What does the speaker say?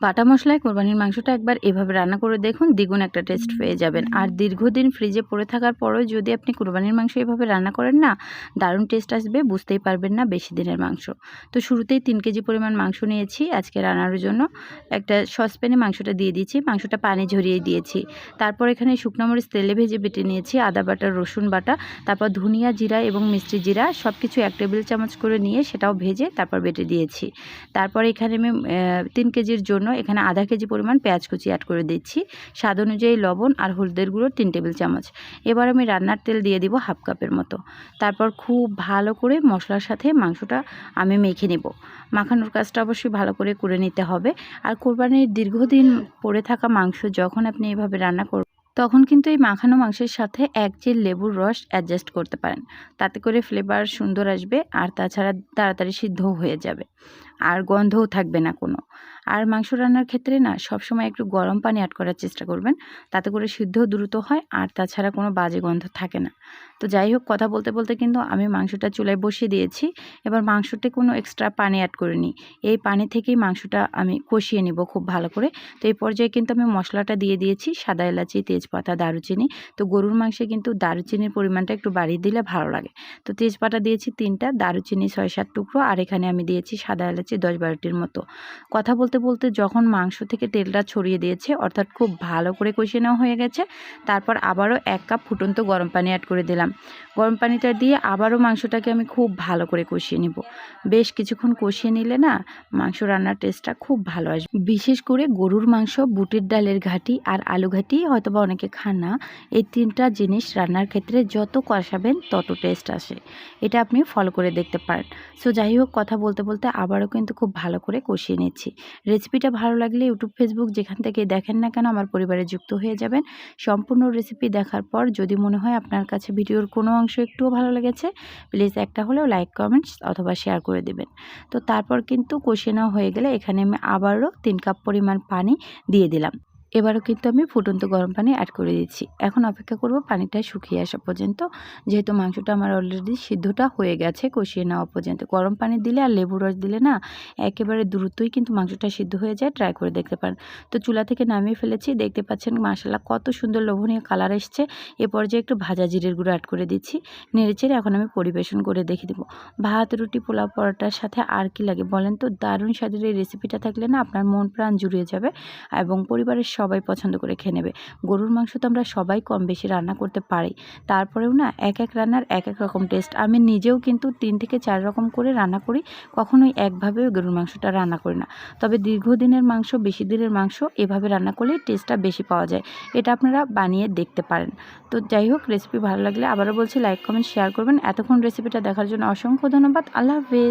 বাটা মশলায় কোরবানির মাংসটা একবার এভাবে রান্না করে দেখুন, দ্বিগুণ একটা টেস্ট পেয়ে যাবেন। আর দীর্ঘদিন ফ্রিজে পড়ে থাকার পরেও যদি আপনি কোরবানির মাংস এভাবে রান্না করেন না, দারুণ টেস্ট আসবে, বুঝতেই পারবেন না বেশি দিনের মাংস। তো শুরুতেই 3 কেজি পরিমাণ মাংস নিয়েছি আজকে রান্নার জন্য। একটা সসপ্যানে মাংসটা দিয়ে দিয়েছি, মাংসটা পানি ঝরিয়ে দিয়েছি। তারপর এখানে শুকনো মরিচ তেলে ভেজে বেটে নিয়েছি, আদা বাটা, রসুন বাটা, তারপর ধনিয়া, জিরা এবং মিষ্টি জিরা সব কিছু 1 টেবিল চামচ করে নিয়ে সেটাও ভেজে তারপর বেটে দিয়েছি। তারপর এখানে আমি 3 কেজির জন্য এখানে আধা কেজি পরিমাণ পেঁয়াজ কুচি অ্যাড করে দিচ্ছি, স্বাদ অনুযায়ী লবণ আর হলুদের গুঁড়ো 3 টেবিল চামচ। এবার আমি রান্নার তেল দিয়ে দিব হাফ কাপের মতো। তারপর খুব ভালো করে মশলার সাথে মাংসটা আমি মেখে নেব। মাখানোর কাজটা অবশ্যই ভালো করে নিতে হবে। আর কোরবানির দীর্ঘদিন পড়ে থাকা মাংস যখন আপনি এভাবে রান্না করবেন, তখন কিন্তু এই মাখানো মাংসের সাথে 1 চিল লেবুর রস অ্যাডজাস্ট করতে পারেন। তাতে করে ফ্লেভার সুন্দর আসবে, আর তাছাড়া তাড়াতাড়ি সিদ্ধও হয়ে যাবে, আর গন্ধও থাকবে না কোনো। আর মাংস রান্নার ক্ষেত্রে না সবসময় একটু গরম পানি অ্যাড করার চেষ্টা করবেন, তাতে করে সিদ্ধও দ্রুত হয় আর তাছাড়া কোনো বাজে গন্ধ থাকে না। তো যাই হোক, কথা বলতে বলতে কিন্তু আমি মাংসটা চুলায় বসিয়ে দিয়েছি। এবার মাংসতে কোনো এক্সট্রা পানি অ্যাড করিনি, এই পানি থেকেই মাংসটা আমি কষিয়ে নিব খুব ভালো করে। তো এই পর্যায়ে কিন্তু আমি মশলাটা দিয়ে দিয়েছি, সাদা এলাচি, তেজপাতা, দারুচিনি। তো গরুর মাংসে কিন্তু দারুচিনির পরিমাণটা একটু বাড়িয়ে দিলে ভালো লাগে। তো তেজপাতা দিয়েছি 3টা, দারুচিনি 6-7 টুকরো, আর এখানে আমি দিয়েছি সাদা এলাচি 10-12টির মতো। কথা বলতে বলতে যখন মাংস থেকে তেলটা ছড়িয়ে দিয়েছে, অর্থাৎ খুব ভালো করে কষিয়ে নেওয়া হয়ে গেছে, তারপর আবারও 1 কাপ ফুটন্ত গরম পানি অ্যাড করে দিলাম। গরম পানিটা দিয়ে আবারও মাংসটাকে আমি খুব ভালো করে কষিয়ে নিব। বেশ কিছুক্ষণ কষিয়ে নিলে না মাংস রান্নার টেস্টটা খুব ভালো আসবে। বিশেষ করে গরুর মাংস, বুটের ডালের ঘাঁটি আর আলু ঘাঁটি হয়তোবা অনেকে খান না, এই 3টা জিনিস রান্নার ক্ষেত্রে যত কষাবেন তত টেস্ট আসে। এটা আপনি ফলো করে দেখতে পারেন। সো যাই হোক, কথা বলতে বলতে আবারও কিন্তু খুব ভালো করে কষিয়ে নিচ্ছি। রেসিপিটা ভালো লাগলে ইউটিউব, ফেসবুক যেখান থেকে দেখেন না কেন আমার পরিবারে যুক্ত হয়ে যাবেন। সম্পূর্ণ রেসিপি দেখার পর যদি মনে হয় আপনার কাছে ভিডিওর কোনো অংশ একটুও ভালো লেগেছে, প্লিজ একটা হলেও লাইক, কমেন্টস অথবা শেয়ার করে দেবেন। তো তারপর কিন্তু কষিয়ে নেওয়া হয়ে গেলে এখানে আমি আবারও 3 কাপ পরিমাণ পানি দিয়ে দিলাম। এবারও কিন্তু আমি ফুটন্ত গরম পানি অ্যাড করে দিচ্ছি। এখন অপেক্ষা করব পানিটা শুকিয়ে আসা পর্যন্ত। যেহেতু মাংসটা আমার অলরেডি সিদ্ধটা হয়ে গেছে কষিয়ে নেওয়া পর্যন্ত। গরম পানি দিলে আর লেবু রস দিলে না একেবারে দ্রুতই কিন্তু মাংসটা সিদ্ধ হয়ে যায়, ট্রাই করে দেখতে পারেন। তো চুলা থেকে নামিয়ে ফেলেছি, দেখতে পাচ্ছেন মাশাআল্লাহ কত সুন্দর লোভনীয় কালার এসছে। এ পর্যায়ে একটু ভাজা জিরের গুঁড়ো অ্যাড করে দিচ্ছি। নেড়েচেড়ে এখন আমি পরিবেশন করে দেখিয়ে দেবো। ভাত, রুটি, পোলাও, পরোটার সাথে আর কি লাগে বলেন তো? দারুণ স্বাদের এই রেসিপিটা থাকলে না আপনার মন প্রাণ জুড়িয়ে যাবে এবং পরিবারের সবাই পছন্দ করে খেয়ে নেবে। গরুর মাংস তো আমরা সবাই কম বেশি রান্না করতে পারি, তারপরেও না এক এক রান্নার এক এক রকম টেস্ট। আমি নিজেও কিন্তু 3 থেকে 4 রকম করে রান্না করি, কখনোই একভাবে গরুর মাংসটা রান্না করি না। তবে দীর্ঘদিনের মাংস, বেশি দিনের মাংস এভাবে রান্না করলে টেস্টটা বেশি পাওয়া যায়। এটা আপনারা বানিয়ে দেখতে পারেন। তো যাই হোক, রেসিপি ভালো লাগলে আবারও বলছি লাইক, কমেন্ট, শেয়ার করবেন। এতক্ষণ রেসিপিটা দেখার জন্য অসংখ্য ধন্যবাদ। আল্লাহ হাফেজ।